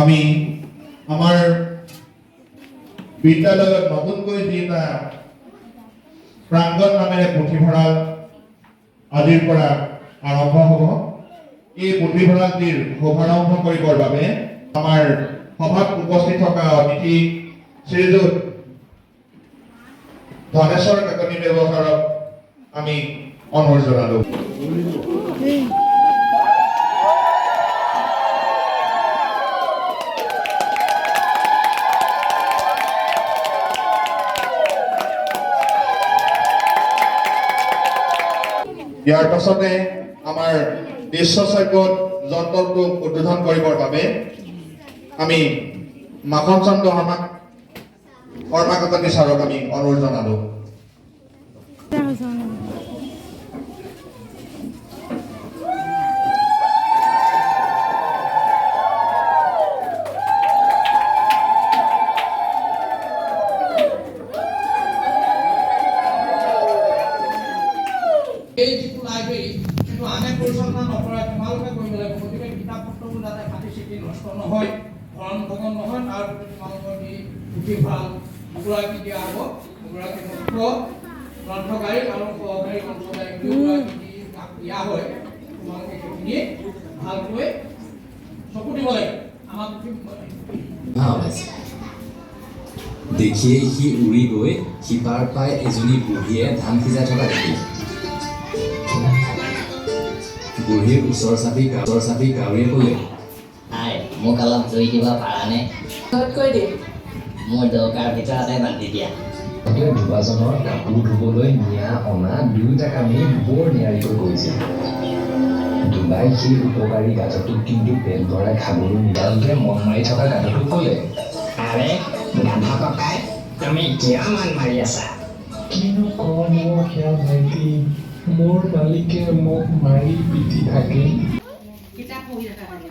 আমি আমাৰ বিদ্যালয়ত নতুনকৈ যি এটা প্ৰাংগণ নামেৰে পুথিভঁৰাল আজিৰ পৰা আৰম্ভ হ'ব। এই পুথিভঁৰালটিৰ শুভাৰম্ভ কৰিবৰ বাবে আমাৰ সভাত উপস্থিত থকা অতিথি শ্ৰীযুত ধনেশ্বৰ কাকতি ব্যৱহাৰক আমি অনুৰোধ জনালো। ইয়াৰ পাছতে আমাৰ দৃশ্য শ্ৰাব্য যন্ত্ৰটো উদ্বোধন কৰিবৰ বাবে আমি মাখন চন্দ্ৰ শৰ্মা কাকতি ছাৰক আমি অনুৰোধ জনালো। এই যিটো লাইব্ৰেৰী সেইটো আনে পৰিচালনা নকৰে, তোমালোকে কৰিব লাগিব। গতিকে কিতাপ পত্ৰবোৰ যাতে ফাটি চিটি নষ্ট নহয়, ভৰণ ভগন নহয়, তাৰ প্ৰতি তোমালোকৰ যি পুথিভঁৰাল দুগৰাকী দিয়া হ'ব, দুগৰাকী মুখ্য গ্ৰন্থকাৰী আৰু সহকাৰী গ্ৰন্থকাৰী দুগৰাকী যি দিয়া হয়, তোমালোকে সেইখিনি ভালকৈ চকু দিব লাগিব। আমাৰ দেখিয়ে সি উৰি গৈ সিপাৰ পাই এজনী বুঢ়ীয়ে ধান সিজাই থকা দেখিল। বুঢ়ীৰ ওচৰ চাপি কাউৰীয়ে ক'লে, আই মোক অলপ জুই দিব পাৰানে? কৈ দিম। মোৰ দৰকাৰ ভিতৰতে বান্ধি দিয়া। দুবাজনৰ কাপোৰ ধুবলৈ নিয়া অনা দুয়োটা কামেই বৰ নিয়াৰিকৈ কৰিছিল। দুবাই সেই উপকাৰী গাধটোক কিন্তু পেট ভৰাই খাবলৈ নিদালতে মন মাৰি থকা গাধটোক ক'লে, আৰে গাধা ককাই, তুমি কিয় মন মাৰি আছা? কিনো কম সেয়া ভাইটি, মোৰ মালিকে মোক মাৰি পিটি থাকে। কিতাপ পঢ়ি থকা থাকে।